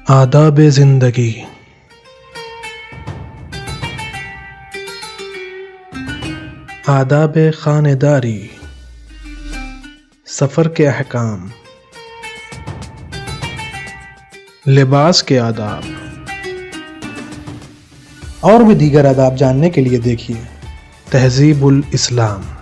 آداب زندگی۔ آداب خانیداری، سفر کے احکام، لباس کے آداب اور بھی دیگر آداب جاننے کے لیے دیکھیے تہذیب الاسلام۔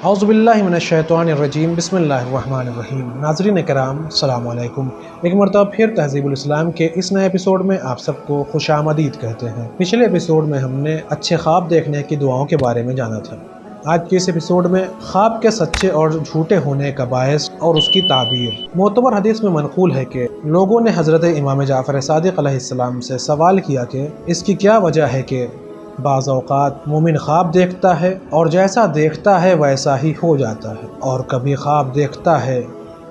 اعوذ باللہ من الشیطان الرجیم، بسم اللہ الرحمن الرحیم۔ ناظرین کرام، السلام علیکم۔ ایک مرتبہ پھر تہذیب الاسلام کے اس نئے ایپیسوڈ میں آپ سب کو خوش آمدید کہتے ہیں۔ پچھلے ایپیسوڈ میں ہم نے اچھے خواب دیکھنے کی دعاؤں کے بارے میں جانا تھا۔ آج کے اس ایپیسوڈ میں خواب کے سچے اور جھوٹے ہونے کا باعث اور اس کی تعبیر۔ معتبر حدیث میں منقول ہے کہ لوگوں نے حضرت امام جعفر صادق علیہ السلام سے سوال کیا کہ اس کی کیا وجہ ہے کہ بعض اوقات مومن خواب دیکھتا ہے اور جیسا دیکھتا ہے ویسا ہی ہو جاتا ہے، اور کبھی خواب دیکھتا ہے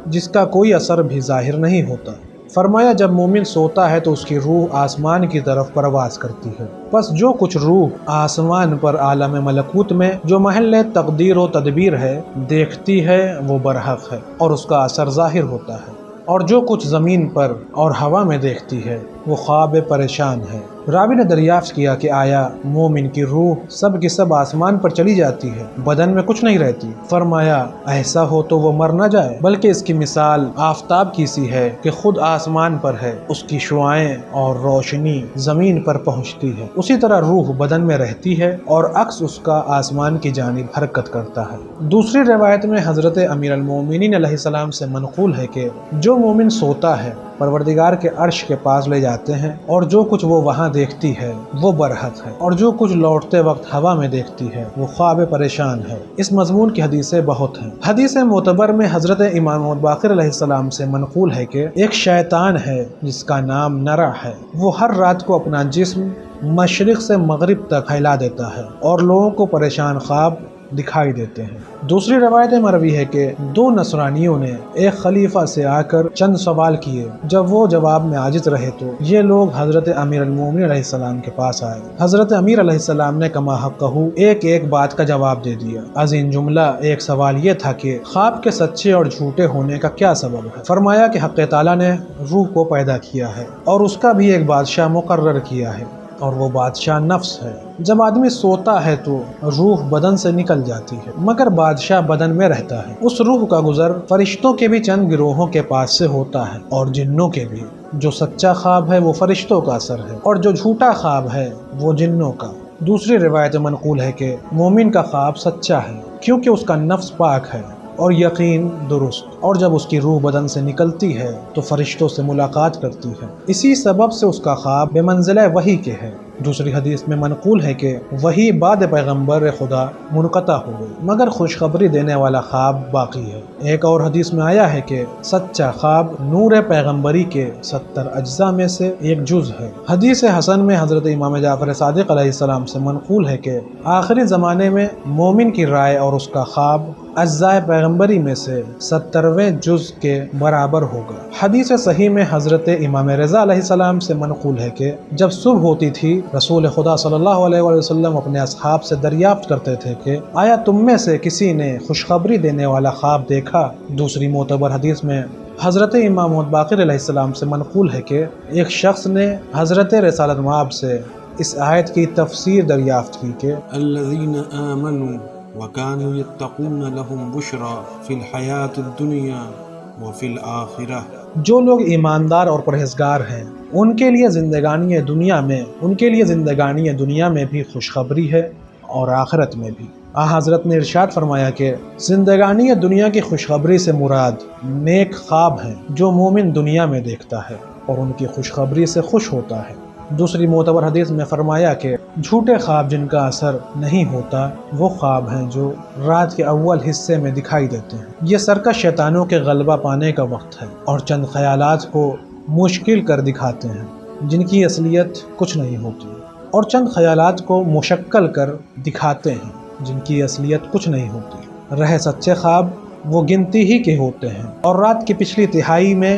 جس کا کوئی اثر بھی ظاہر نہیں ہوتا۔ فرمایا جب مومن سوتا ہے تو اس کی روح آسمان کی طرف پرواز کرتی ہے، پس جو کچھ روح آسمان پر عالم ملکوت میں جو محل تقدیر و تدبیر ہے دیکھتی ہے وہ برحق ہے اور اس کا اثر ظاہر ہوتا ہے، اور جو کچھ زمین پر اور ہوا میں دیکھتی ہے وہ خواب پریشان ہے۔ راوی نے دریافت کیا کہ آیا مومن کی روح سب کی سب آسمان پر چلی جاتی ہے، بدن میں کچھ نہیں رہتی؟ فرمایا ایسا ہو تو وہ مر نہ جائے، بلکہ اس کی مثال آفتاب کی سی ہے کہ خود آسمان پر ہے، اس کی شعاعیں اور روشنی زمین پر پہنچتی ہے، اسی طرح روح بدن میں رہتی ہے اور عکس اس کا آسمان کی جانب حرکت کرتا ہے۔ دوسری روایت میں حضرت امیر المومنین علیہ السلام سے منقول ہے کہ جو مومن سوتا ہے پروردگار کے عرش کے پاس لے جاتے ہیں، اور جو کچھ وہ وہاں دیکھتی ہے وہ برحق ہے، اور جو کچھ لوٹتے وقت ہوا میں دیکھتی ہے وہ خواب پریشان ہے۔ اس مضمون کی حدیثیں بہت ہیں۔ حدیث معتبر میں حضرت امام محمد باقر علیہ السلام سے منقول ہے کہ ایک شیطان ہے جس کا نام نرا ہے، وہ ہر رات کو اپنا جسم مشرق سے مغرب تک پھیلا دیتا ہے اور لوگوں کو پریشان خواب دکھائی دیتے ہیں۔ دوسری روایت مروی ہے کہ دو نصرانیوں نے ایک خلیفہ سے آ کر چند سوال کیے، جب وہ جواب میں عاجز رہے تو یہ لوگ حضرت امیر المومنین علیہ السلام کے پاس آئے۔ حضرت امیر علیہ السلام نے کما حقہ ایک بات کا جواب دے دیا۔ از ان جملہ ایک سوال یہ تھا کہ خواب کے سچے اور جھوٹے ہونے کا کیا سبب ہے؟ فرمایا کہ حق تعالیٰ نے روح کو پیدا کیا ہے اور اس کا بھی ایک بادشاہ مقرر کیا ہے، اور وہ بادشاہ نفس ہے۔ جب آدمی سوتا ہے تو روح بدن سے نکل جاتی ہے، مگر بادشاہ بدن میں رہتا ہے۔ اس روح کا گزر فرشتوں کے بھی چند گروہوں کے پاس سے ہوتا ہے اور جنوں کے بھی۔ جو سچا خواب ہے وہ فرشتوں کا اثر ہے، اور جو جھوٹا خواب ہے وہ جنوں کا۔ دوسری روایت منقول ہے کہ مومن کا خواب سچا ہے کیونکہ اس کا نفس پاک ہے اور یقین درست، اور جب اس کی روح بدن سے نکلتی ہے تو فرشتوں سے ملاقات کرتی ہے، اسی سبب سے اس کا خواب بے منزلہ وحی کے ہے۔ دوسری حدیث میں منقول ہے کہ وحی بعد پیغمبر خدا منقطع ہو گئی، مگر خوشخبری دینے والا خواب باقی ہے۔ ایک اور حدیث میں آیا ہے کہ سچا خواب نور پیغمبری کے 70 اجزاء میں سے ایک جز ہے۔ حدیث حسن میں حضرت امام جعفر صادق علیہ السلام سے منقول ہے کہ آخری زمانے میں مومن کی رائے اور اس کا خواب اجزائے پیغمبری میں سے 70ویں جز کے برابر ہوگا۔ حدیث صحیح میں حضرت امام رضا علیہ السلام سے منقول ہے کہ جب صبح ہوتی تھی رسول خدا صلی اللہ علیہ وسلم اپنے اصحاب سے دریافت کرتے تھے کہ آیا تم میں سے کسی نے خوشخبری دینے والا خواب دیکھا؟ دوسری معتبر حدیث میں حضرت امام محمد باقر علیہ السلام سے منقول ہے کہ ایک شخص نے حضرت رسالت مآب سے اس آیت کی تفسیر دریافت کی کہ الذین آمنوا وَكَانُوا يَتَّقُونَ لَهُمْ بُشْرَى فِي الْحَيَاةِ الدُّنْيَا وَفِي الْآخِرَةِ، جو لوگ ایماندار اور پرہیزگار ہیں ان کے لیے زندگانی دنیا میں بھی خوشخبری ہے اور آخرت میں بھی۔ حضرت نے ارشاد فرمایا کہ زندگانی دنیا کی خوشخبری سے مراد نیک خواب ہیں جو مومن دنیا میں دیکھتا ہے اور ان کی خوشخبری سے خوش ہوتا ہے۔ دوسری معتبر حدیث میں فرمایا کہ جھوٹے خواب جن کا اثر نہیں ہوتا وہ خواب ہیں جو رات کے اول حصے میں دکھائی دیتے ہیں۔ یہ سرکش شیطانوں کے غلبہ پانے کا وقت ہے اور چند خیالات کو مشکل کر دکھاتے ہیں جن کی اصلیت کچھ نہیں ہوتی، اور چند خیالات کو مشکل کر دکھاتے ہیں جن کی اصلیت کچھ نہیں ہوتی۔ رہے سچے خواب وہ گنتی ہی کے ہوتے ہیں اور رات کی پچھلی تہائی میں